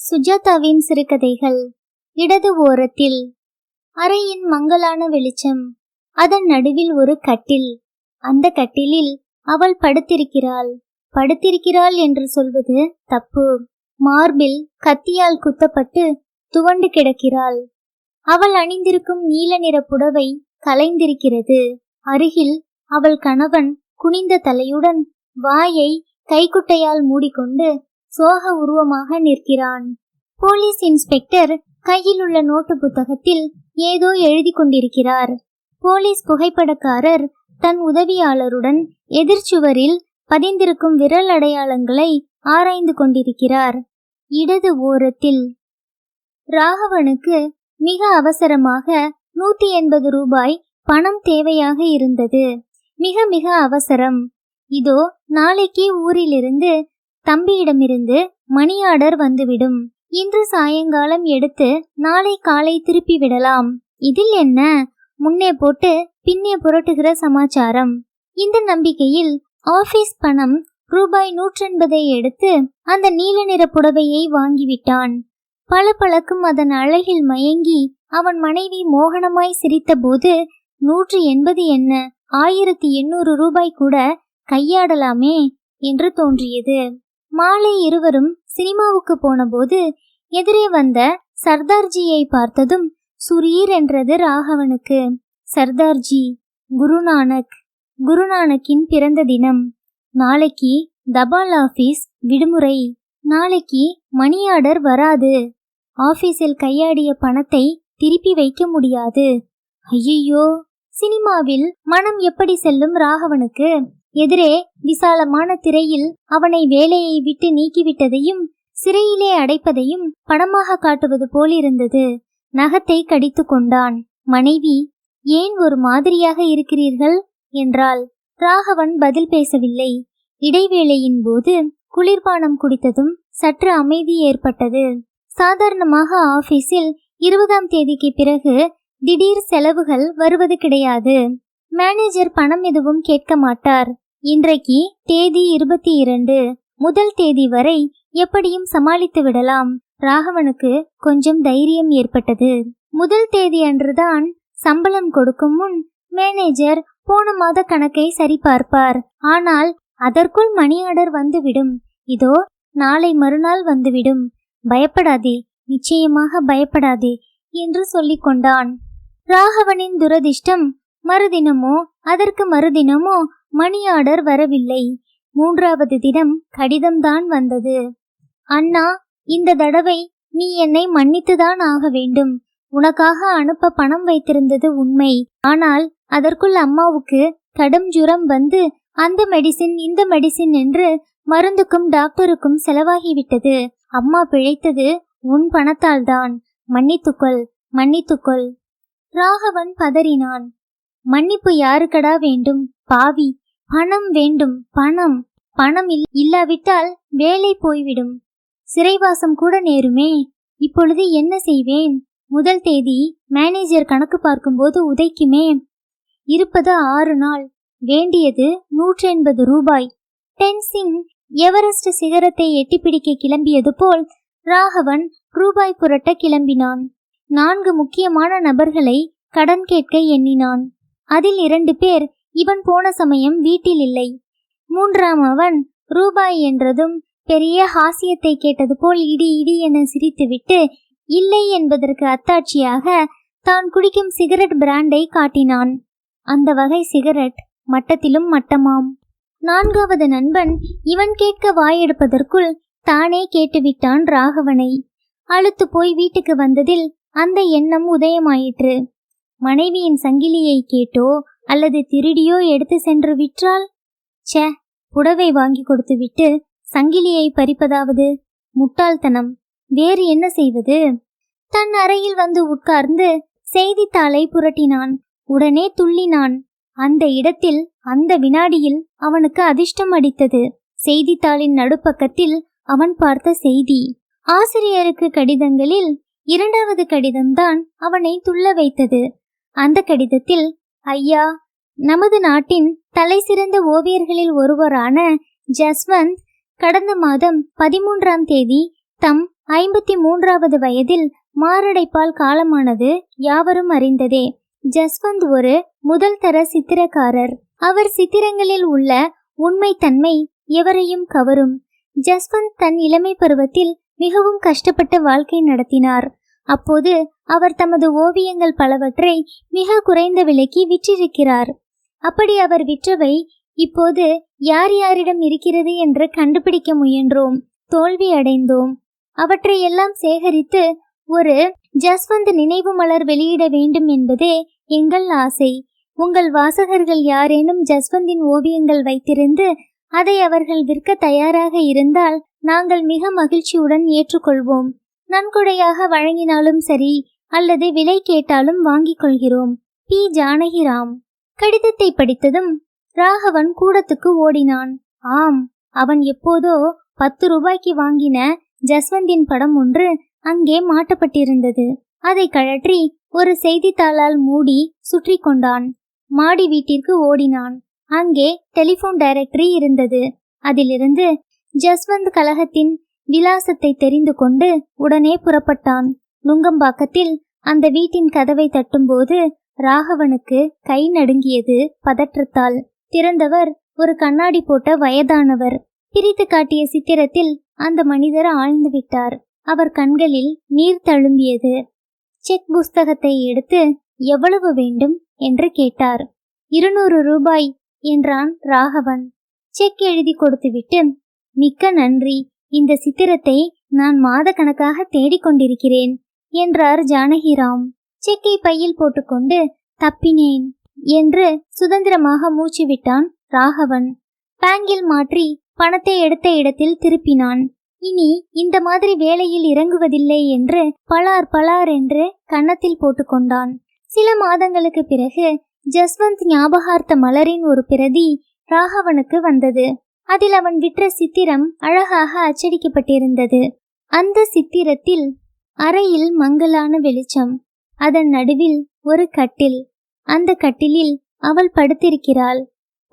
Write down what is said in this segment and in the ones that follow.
சுஜாதாவின் சிறுகதைகள். இடது ஓரத்தில். அறையின் மங்கலான வெளிச்சம். அதன் நடுவில் ஒரு கட்டில். அந்த கட்டிலில் அவள் படுத்திருக்கிறாள் என்று சொல்வது தப்பு. மார்பில் கத்தியால் குத்தப்பட்டு துவண்டு கிடக்கிறாள். அவள் அணிந்திருக்கும் நீல நிற புடவை கலைந்திருக்கிறது. அருகில் அவள் கணவன் குனிந்த தலையுடன் வாயை கைக்குட்டையால் மூடிக்கொண்டு சோக உருவமாக நிற்கிறான். போலீஸ் இன்ஸ்பெக்டர் கையில் உள்ள நோட்டு புத்தகத்தில் ஏதோ எழுதி கொண்டிருக்கிறார். போலீஸ் புகைப்படக்காரர் தன் உதவியாளருடன் எதிர்ச்சுவரில் பதிந்திருக்கும் விரல் அடையாளங்களை ஆராய்ந்து கொண்டிருக்கிறார். இடது ஓரத்தில். ராகவனுக்கு மிக அவசரமாக 180 ரூபாய் பணம் தேவையாக இருந்தது. மிக மிக அவசரம். இதோ நாளைக்கு ஊரிலிருந்து தம்பியிடமிருந்து மணி ஆர்டர் வந்துவிடும். இன்று சாயங்காலம் எடுத்து நாளை காலை திருப்பி விடலாம். இதில் என்ன முன்னே போட்டு பின்னே புரட்டுகிற சமாச்சாரம். இந்த நம்பிக்கையில் ஆபீஸ் பணம் ரூபாய் 180 எடுத்து அந்த நீல நிற புடவையை வாங்கிவிட்டான். பளபளக்கும் அதன் அழகில் மயங்கி அவன் மனைவி மோகனமாய் சிரித்த போது 180 என்ன 1800 ரூபாய் கூட கையாடலாமே என்று தோன்றியது. மாலை இருவரும் சினிமாவுக்கு போன போது எதிரே வந்த சர்தார்ஜியை பார்த்ததும் சுரீர் என்றது ராகவனுக்கு. சர்தார்ஜி குருநானக்கின் பிறந்த தினம். நாளைக்கு தபால் ஆபீஸ் விடுமுறை. நாளைக்கு மணி ஆர்டர் வராது. ஆபீஸில் கையாடிய பணத்தை திருப்பி வைக்க முடியாது. ஐயோ! சினிமாவில் மனம் எப்படி செல்லும் ராகவனுக்கு? எதிரே விசாலமான திரையில் அவனை வேலையை விட்டு நீக்கிவிட்டதையும் சிறையிலே அடைப்பதையும் படமாக காட்டுவது போலிருந்தது. நகத்தை கடித்து கொண்டான். மனைவி, ஏன் ஒரு மாதிரியாக இருக்கிறீர்கள் என்றாள். ராகவன் பதில் பேசவில்லை. இடைவேளையின் போது குளிர்பானம் குடித்ததும் சற்று அமைதி ஏற்பட்டது. சாதாரணமாக ஆபீஸில் 20ஆம் தேதிக்கு பிறகு திடீர் செலவுகள் வருவது கிடையாது. மேனேஜர் பணம் எதுவும் கேட்க மாட்டார். இன்றைக்கு தேதி 22. முதல் தேதி வரை எப்படியும் சமாளித்து விடலாம். ராகவனுக்கு கொஞ்சம் தைரியம் ஏற்பட்டது. முதல் தேதி அன்றுதான் சம்பளம் கொடுக்கும் முன் மேனேஜர் போன மாத கணக்கை சரிபார்ப்பார். ஆனால் அதற்குள் மணி ஆர்டர் வந்துவிடும். இதோ நாளை மறுநாள் வந்துவிடும். பயப்படாதே, நிச்சயமாக பயப்படாதே என்று சொல்லிக் கொண்டான். ராகவனின் துரதிர்ஷ்டம், மறுதினமோ அதற்கு மறுதினமோ மணி ஆர்டர் வரவில்லை. 3வது தினம் கடிதம்தான் வந்தது. அண்ணா, இந்த தடவை நீ என்னை மன்னித்துதான் ஆக வேண்டும். உனக்காக அனுப்ப பணம் வைத்திருந்தது உண்மை. ஆனால் அதற்குள் அம்மாவுக்கு கடும் ஜுரம் வந்து அந்த மெடிசின் இந்த மெடிசின் என்று மருந்துக்கும் டாக்டருக்கும் செலவாகிவிட்டது. அம்மா பிழைத்தது உன் பணத்தால் தான். மன்னித்துக்கொள். ராகவன் பதறினான். மன்னிப்பு யாருக்கடா வேண்டும்? பாவி, பணம் வேண்டும். பணம் இல்லாவிட்டால் வேலை போய்விடும். சிறைவாசம் கூட நேருமே. இப்பொழுது என்ன செய்வேன்? முதல் தேதி மேனேஜர் கணக்கு பார்க்கும்போது உதைக்குமே. இருப்பது 6 நாள். வேண்டியது 180 ரூபாய். டென்சிங் எவரெஸ்ட் சிகரத்தை எட்டிப்பிடிக்க கிளம்பியது போல் ராகவன் ரூபாய் புரட்ட கிளம்பினான். 4 முக்கியமான நபர்களை கடன் கேட்க எண்ணினான். அதில் 2 பேர் இவன் போன சமயம் வீட்டில் இல்லை. 3ஆமவன் ரூபாய் என்றதும் பெரிய ஹாசியத்தை கேட்டது போல் இடி என சிரித்துவிட்டு இல்லை என்பதற்கு அத்தாட்சியாக தான் குடிக்கும் சிகரெட் பிராண்டை காட்டினான். அந்த வகை சிகரெட் மட்டத்திலும் மட்டமாம். 4வது நண்பன் இவன் கேட்க வாயெடுப்பதற்குள் தானே கேட்டுவிட்டான் ராகவனை. அழுத்து போய் வீட்டுக்கு வந்ததில் அந்த எண்ணம் உதயமாயிற்று. மனைவியின் சங்கிலியை கேட்டோ அல்லது திருடியோ எடுத்து சென்று விற்றால்? புடவை வாங்கி கொடுத்து விட்டு சங்கிலியை பறிப்பதாவது முட்டாள்தனம். வேறு என்ன செய்வது? தன் அறையில் வந்து உட்கார்ந்து செய்தித்தாளை புரட்டினான். உடனே துள்ளினான். அந்த இடத்தில் அந்த வினாடியில் அவனுக்கு அதிர்ஷ்டம் அடித்தது. செய்தித்தாளின் நடுப்பக்கத்தில் அவன் பார்த்த செய்தி. ஆசிரியருக்கு கடிதங்களில் 2வது கடிதம்தான் அவனை துள்ள வைத்தது. அந்த கடிதத்தில், ஐயா, நமது நாட்டின் தலை சிறந்த ஓவியர்களில் ஒருவரான ஜஸ்வந்த் கடந்த மாதம் 13ஆம் தேதி தம் 53வது வயதில் மாரடைப்பால் காலமானது யாவரும் அறிந்ததே. ஜஸ்வந்த் ஒரு முதல் தர சித்திரக்காரர். அவர் சித்திரங்களில் உள்ள உண்மைத்தன்மை எவரையும் கவரும். ஜஸ்வந்த் தன் இளமை பருவத்தில் மிகவும் கஷ்டப்பட்ட வாழ்க்கை நடத்தினார். அப்போது அவர் தமது ஓவியங்கள் பலவற்றை மிக குறைந்த விலைக்கு விற்றிருக்கிறார். அப்படி அவர் விற்றவை இப்போது யார் யாரிடம் இருக்கிறது என்று கண்டுபிடிக்க முயன்றோம். தோல்வி அடைந்தோம். அவற்றை எல்லாம் சேகரித்து ஒரு ஜஸ்வந்த் நினைவு மலர் வெளியிட வேண்டும் என்பதே எங்கள் ஆசை. உங்கள் வாசகர்கள் யாரேனும் ஜஸ்வந்தின் ஓவியங்கள் வைத்திருந்து அதை அவர்கள் விற்க தயாராக இருந்தால் நாங்கள் மிக மகிழ்ச்சியுடன் ஏற்றுக்கொள்வோம். நன்கொடையாக வழங்கினாலும் சரி, அல்லது விலை கேட்டாலும் வாங்கிக் கொள்கிறோம். பி. ஜானகிராம். கடிதத்தை படித்ததும் ராகவன் கூடத்துக்கு ஓடினான். ஆம், அவன் எப்போதோ 10 ரூபாய்க்கு வாங்கின ஜஸ்வந்தின் படம் ஒன்று அங்கே மாட்டப்பட்டிருந்தது. அதை கழற்றி ஒரு செய்தித்தாளால் மூடி சுற்றி கொண்டான். மாடி வீட்டிற்கு ஓடினான். அங்கே டெலிபோன் டைரக்டரி இருந்தது. அதிலிருந்து ஜஸ்வந்த் கழகத்தின் விலாசத்தை தெரிந்து கொண்டு உடனே புறப்பட்டான். நுங்கம்பாக்கத்தில் அந்த வீட்டின் கதவை தட்டும்போது ராகவனுக்கு கை நடுங்கியது பதற்றத்தால். திறந்தவர் ஒரு கண்ணாடி போட்ட வயதானவர். பிரித்து காட்டிய சித்திரத்தில் அந்த மனிதர் ஆழ்ந்து விட்டார். அவர் கண்களில் நீர் தழும்பியது. செக் புஸ்தகத்தை எடுத்து எவ்வளவு வேண்டும் என்று கேட்டார். 200 ரூபாய் என்றான் ராகவன். செக் எழுதி கொடுத்துவிட்டு, மிக்க நன்றி, இந்த சித்திரத்தை நான் மாத கணக்காக தேடிக்கொண்டிருக்கிறேன் என்றார் ஜானகிராம். செக்கை பையில் போட்டுக்கொண்டு தப்பினேன் என்று சுதந்திரமாக மூச்சு விட்டான் ராகவன். பேங்கில் மாற்றி பணத்தை எடுத்த இடத்தில் திருப்பினான். இனி இந்த மாதிரி வேலையில் இறங்குவதில்லை என்று பலார் பலார் என்று கன்னத்தில் போட்டுக்கொண்டான். சில மாதங்களுக்கு பிறகு ஜஸ்வந்த் ஞாபகார்த்த மலரின் ஒரு பிரதி ராகவனுக்கு வந்தது. அதில் அவன் விற்ற சித்திரம் அழகாக அச்சடிக்கப்பட்டிருந்தது. அந்த சித்திரத்தில் அறையில் மங்கலான வெளிச்சம். அதன் நடுவில் ஒரு கட்டில். அந்த கட்டிலில் அவள் படுத்திருக்கிறாள்.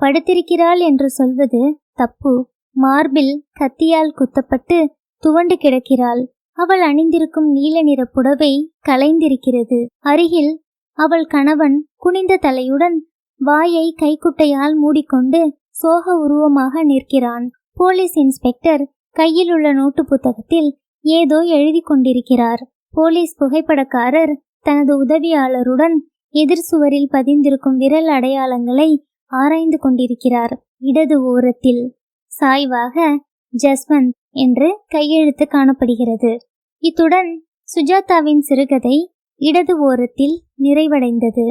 படுத்திருக்கிறாள் என்று சொல்வது தப்பு. மார்பில் கத்தியால் குத்தப்பட்டு துவண்டு கிடக்கிறாள். அவள் அணிந்திருக்கும் நீல நிற புடவை கலைந்திருக்கிறது. அருகில் அவள் கணவன் குனிந்த தலையுடன் வாயை கைக்குட்டையால் மூடிக்கொண்டு சோக உருவமாக நிற்கிறான். போலீஸ் இன்ஸ்பெக்டர் கையில் உள்ள நோட்டு புத்தகத்தில் ஏதோ எழுதி கொண்டிருக்கிறார். போலீஸ் புகைப்படக்காரர் தனது உதவியாளருடன் எதிர் சுவரில் பதிந்திருக்கும் விரல் அடையாளங்களை ஆராய்ந்து கொண்டிருக்கிறார். இடது ஓரத்தில் சாய்வாக ஜஸ்வந்த் என்று கையெழுத்து காணப்படுகிறது. இத்துடன் சுஜாதாவின் சிறுகதை இடது ஓரத்தில் நிறைவடைந்தது.